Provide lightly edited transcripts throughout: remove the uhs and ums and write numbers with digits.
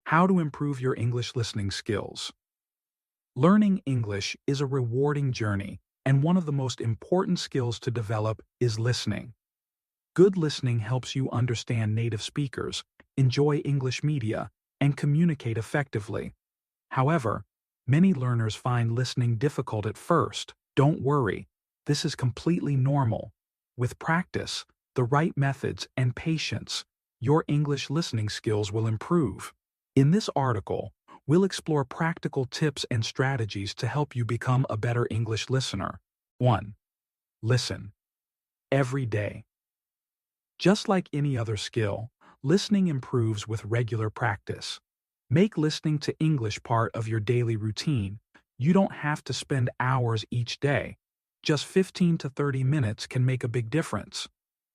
How to improve your English listening skills. Learning English is a rewarding journey, and one of the most important skills to develop is listening. Good listening helps you understand native speakers, enjoy English media, and communicate effectively. However, many learners find listening difficult at first. Don't worry, this is completely normal. With practice, the right methods, and patience, your English listening skills will improve. In this article, we'll explore practical tips and strategies to help you become a better English listener. 1. Listen. Every day. Just like any other skill, listening improves with regular practice. Make listening to English part of your daily routine. You don't have to spend hours each day. Just 15 to 30 minutes can make a big difference.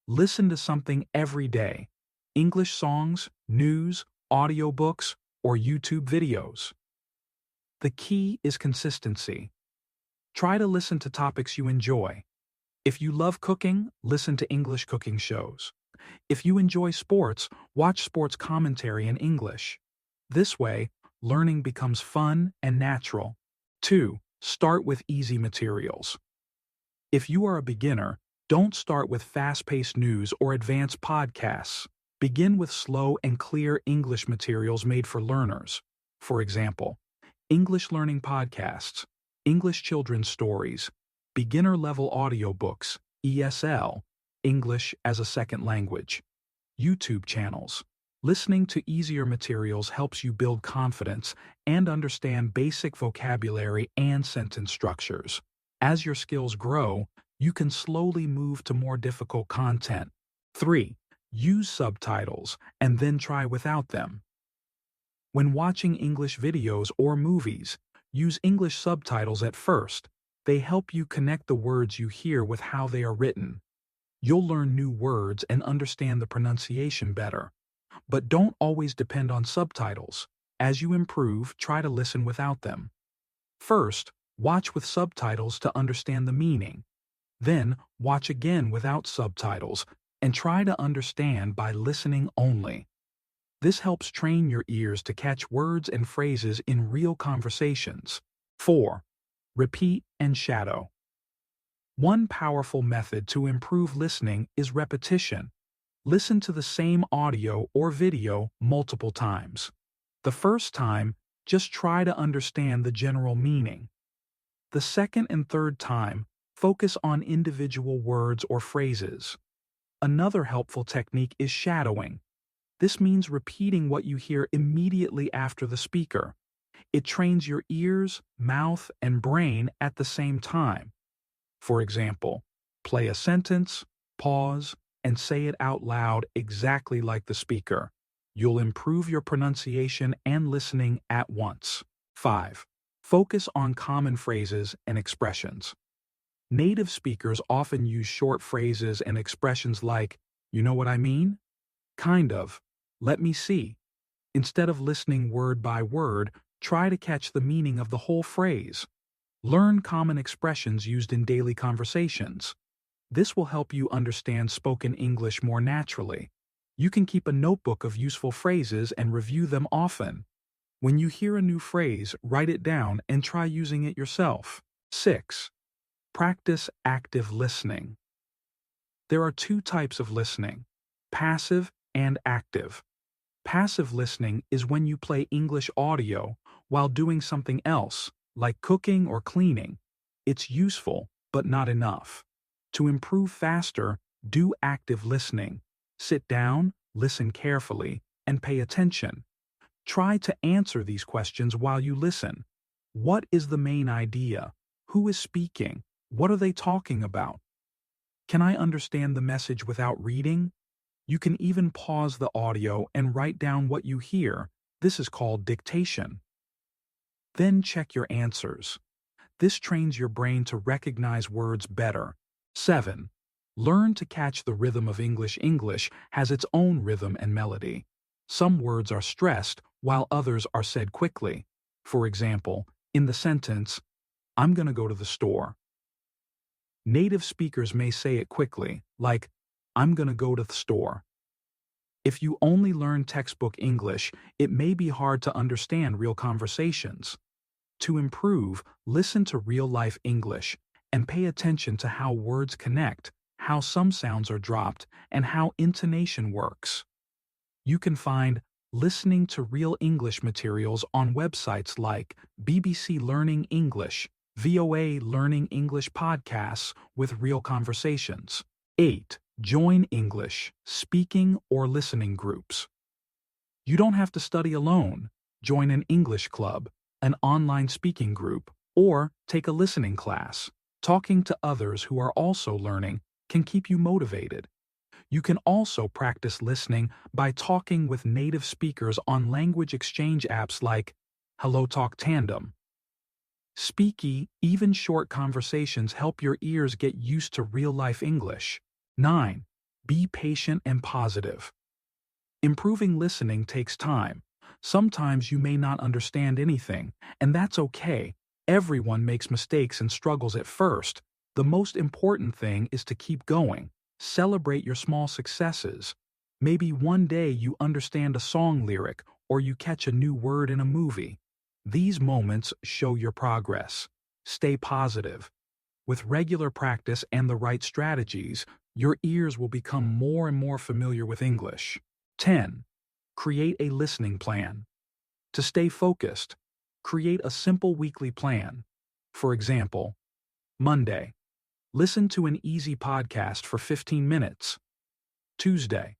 Listen to something every day. English songs, news, audiobooks, or YouTube videos. The key is consistency. Try to listen to topics you enjoy. If you love cooking, listen to English cooking shows. If you enjoy sports, watch sports commentary in English. This way, learning becomes fun and natural. 2. Start with easy materials. If you are a beginner, don't start with fast-paced news or advanced podcasts. Begin with slow and clear English materials made for learners. For example, English learning podcasts, English children's stories, beginner-level audiobooks, ESL, English as a second language, YouTube channels. Listening to easier materials helps you build confidence and understand basic vocabulary and sentence structures. As your skills grow, you can slowly move to more difficult content. 3. Use subtitles and then try without them. When watching English videos or movies, use English subtitles at first. They help you connect the words you hear with how they are written. You'll learn new words and understand the pronunciation better. But don't always depend on subtitles. As you improve, try to listen without them. First, watch with subtitles to understand the meaning. Then, watch again without subtitles and try to understand by listening only. This helps train your ears to catch words and phrases in real conversations. 4. Repeat and shadow. One powerful method to improve listening is repetition. Listen to the same audio or video multiple times. The first time, just try to understand the general meaning. The second and third time, focus on individual words or phrases. Another helpful technique is shadowing. This means repeating what you hear immediately after the speaker. It trains your ears, mouth, and brain at the same time. For example, play a sentence, pause, and say it out loud exactly like the speaker. You'll improve your pronunciation and listening at once. 5. Focus on common phrases and expressions. Native speakers often use short phrases and expressions like, "You know what I mean?" "Kind of." "Let me see." Instead of listening word by word, try to catch the meaning of the whole phrase. Learn common expressions used in daily conversations. This will help you understand spoken English more naturally. You can keep a notebook of useful phrases and review them often. When you hear a new phrase, write it down and try using it yourself. 6. Practice active listening. There are two types of listening: passive and active. Passive listening is when you play English audio while doing something else, like cooking or cleaning. It's useful, but not enough. To improve faster, do active listening. Sit down, listen carefully, and pay attention. Try to answer these questions while you listen. What is the main idea? Who is speaking? What are they talking about? Can I understand the message without reading? You can even pause the audio and write down what you hear. This is called dictation. Then check your answers. This trains your brain to recognize words better. 7. Learn to catch the rhythm of English. English has its own rhythm and melody. Some words are stressed while others are said quickly. For example, in the sentence, "I'm gonna go to the store." Native speakers may say it quickly, like, "I'm gonna go to the store." If you only learn textbook English, it may be hard to understand real conversations. To improve, listen to real-life English and pay attention to how words connect, how some sounds are dropped, and how intonation works. You can find listening to real English materials on websites like BBC Learning English, VOA Learning English podcasts with real conversations. 8. Join English, speaking or listening groups. You don't have to study alone. Join an English club, an online speaking group, or take a listening class. Talking to others who are also learning can keep you motivated. You can also practice listening by talking with native speakers on language exchange apps like HelloTalk Tandem. Speaky, even short conversations help your ears get used to real-life English. 9. Be patient and positive. Improving listening takes time. Sometimes you may not understand anything, and that's okay. Everyone makes mistakes and struggles at first. The most important thing is to keep going. Celebrate your small successes. Maybe one day you understand a song lyric or you catch a new word in a movie. These moments show your progress. Stay positive. With regular practice and the right strategies, your ears will become more and more familiar with English. 10. Create a listening plan. To stay focused, create a simple weekly plan. For example, Monday, listen to an easy podcast for 15 minutes. Tuesday,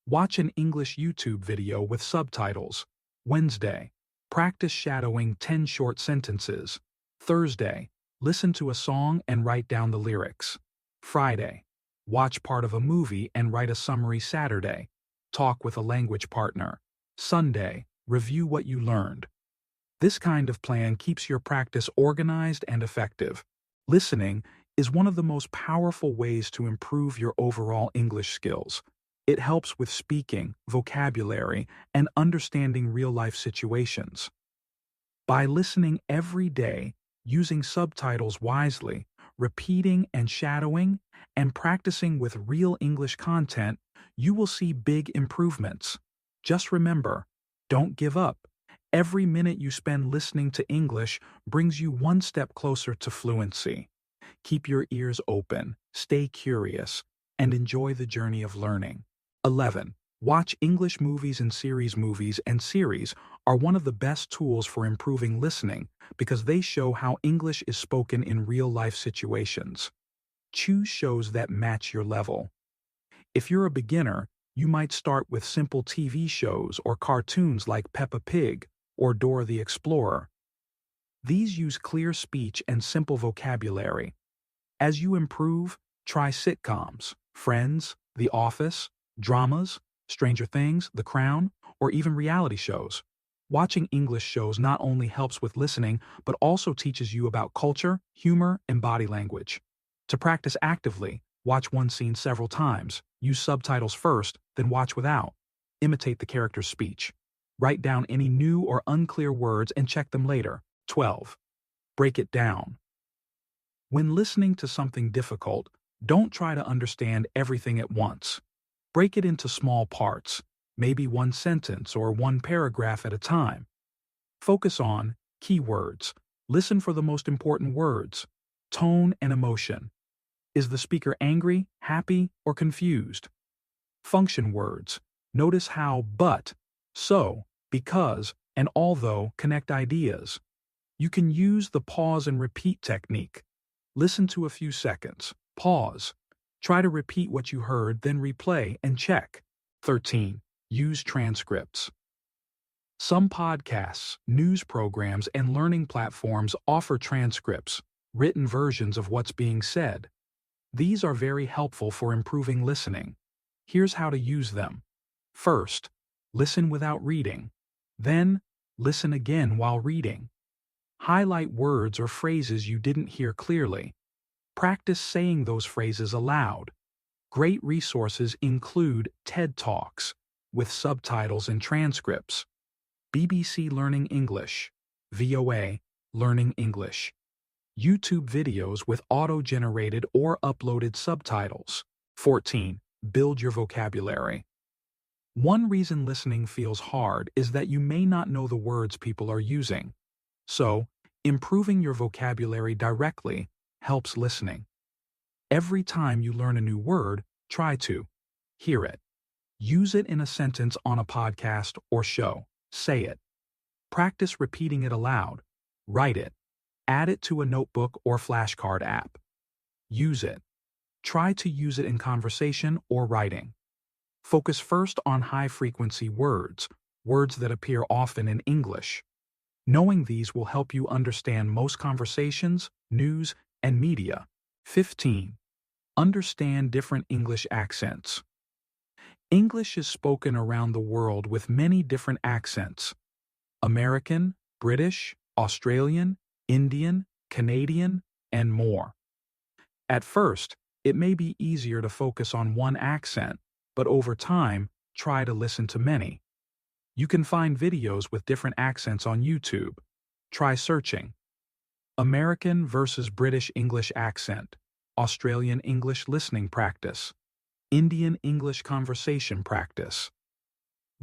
watch an English YouTube video with subtitles. Wednesday, practice shadowing 10 short sentences. Thursday, listen to a song and write down the lyrics. Friday, watch part of a movie and write a summary. Saturday, talk with a language partner. Sunday, review what you learned. This kind of plan keeps your practice organized and effective. Listening is one of the most powerful ways to improve your overall English skills. It helps with speaking, vocabulary, and understanding real-life situations. By listening every day, using subtitles wisely, repeating and shadowing, and practicing with real English content, you will see big improvements. Just remember, don't give up. Every minute you spend listening to English brings you one step closer to fluency. Keep your ears open, stay curious, and enjoy the journey of learning. 11. Watch English movies and series. Movies and series are one of the best tools for improving listening because they show how English is spoken in real-life situations. Choose shows that match your level. If you're a beginner, you might start with simple TV shows or cartoons like Peppa Pig or Dora the Explorer. These use clear speech and simple vocabulary. As you improve, try sitcoms, Friends, The Office, dramas, Stranger Things, The Crown, or even reality shows. Watching English shows not only helps with listening, but also teaches you about culture, humor, and body language. To practice actively, watch one scene several times. Use subtitles first, then watch without. Imitate the character's speech. Write down any new or unclear words and check them later. 12. Break it down. When listening to something difficult, don't try to understand everything at once. Break it into small parts, maybe one sentence or one paragraph at a time. Focus on keywords. Listen for the most important words. Tone and emotion. Is the speaker angry, happy, or confused? Function words. Notice how but, so, because, and although connect ideas. You can use the pause and repeat technique. Listen to a few seconds. Pause. Try to repeat what you heard, then replay and check. 13. Use transcripts. Some podcasts, news programs, and learning platforms offer transcripts, written versions of what's being said. These are very helpful for improving listening. Here's how to use them. First, listen without reading. Then, listen again while reading. Highlight words or phrases you didn't hear clearly. Practice saying those phrases aloud. Great resources include TED Talks with subtitles and transcripts, BBC Learning English, VOA Learning English, YouTube videos with auto-generated or uploaded subtitles. 14. Build your vocabulary. One reason listening feels hard is that you may not know the words people are using. So, improving your vocabulary directly helps listening. Every time you learn a new word, try to hear it. Use it in a sentence on a podcast or show. Say it. Practice repeating it aloud. Write it. Add it to a notebook or flashcard app. Use it. Try to use it in conversation or writing. Focus first on high-frequency words, words that appear often in English. Knowing these will help you understand most conversations, news, and media. 15. Understand different English accents. English is spoken around the world with many different accents: American, British, Australian, Indian, Canadian, and more. At first, it may be easier to focus on one accent, but over time, try to listen to many. You can find videos with different accents on YouTube. Try searching American versus British English accent, Australian English listening practice, Indian English conversation practice.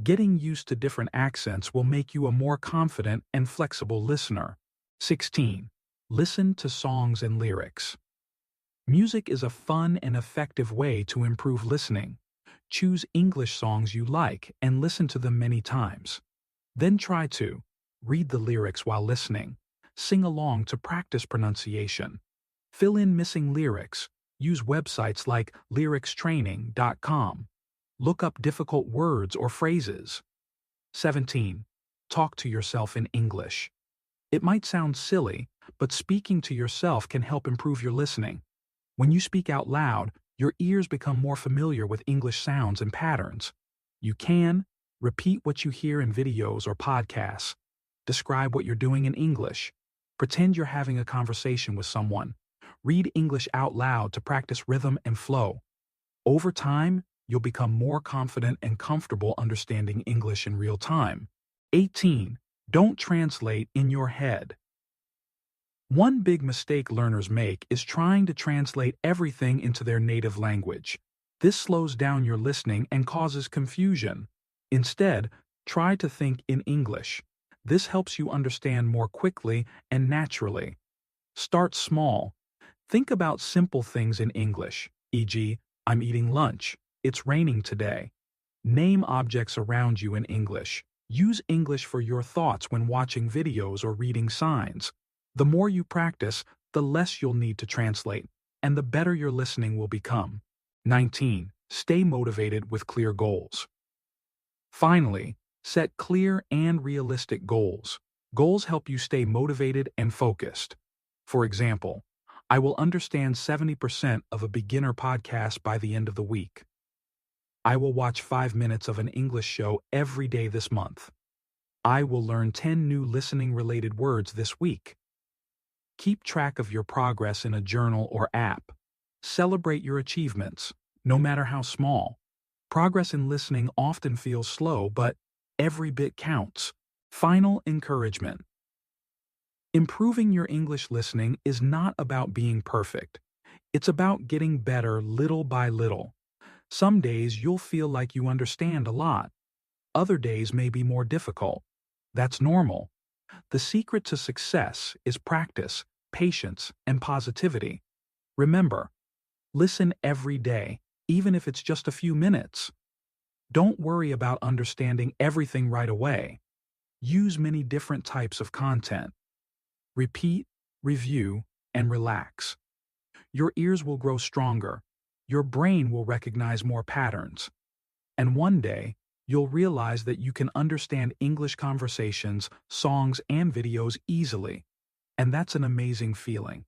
Getting used to different accents will make you a more confident and flexible listener. 16. Listen to songs and lyrics. Music is a fun and effective way to improve listening. Choose English songs you like and listen to them many times. Then try to read the lyrics while listening. Sing along to practice pronunciation. Fill in missing lyrics. Use websites like lyricstraining.com. Look up difficult words or phrases. 17. Talk to yourself in English. It might sound silly, but speaking to yourself can help improve your listening. When you speak out loud, your ears become more familiar with English sounds and patterns. You can repeat what you hear in videos or podcasts. Describe what you're doing in English. Pretend you're having a conversation with someone. Read English out loud to practice rhythm and flow. Over time, you'll become more confident and comfortable understanding English in real time. 18. Don't translate in your head. One big mistake learners make is trying to translate everything into their native language. This slows down your listening and causes confusion. Instead, try to think in English. This helps you understand more quickly and naturally. Start small. Think about simple things in English, e.g., I'm eating lunch, it's raining today. Name objects around you in English. Use English for your thoughts when watching videos or reading signs. The more you practice, the less you'll need to translate, and the better your listening will become. 19. Stay motivated with clear goals. Finally, set clear and realistic goals. Goals help you stay motivated and focused. For example, I will understand 70% of a beginner podcast by the end of the week. I will watch 5 minutes of an English show every day this month. I will learn 10 new listening-related words this week. Keep track of your progress in a journal or app. Celebrate your achievements, no matter how small. Progress in listening often feels slow, but every bit counts. Final encouragement. Improving your English listening is not about being perfect. It's about getting better little by little. Some days you'll feel like you understand a lot. Other days may be more difficult. That's normal. The secret to success is practice, patience, and positivity. Remember, listen every day, even if it's just a few minutes. Don't worry about understanding everything right away. Use many different types of content. Repeat, review, and relax. Your ears will grow stronger. Your brain will recognize more patterns. And one day, you'll realize that you can understand English conversations, songs, and videos easily. And that's an amazing feeling.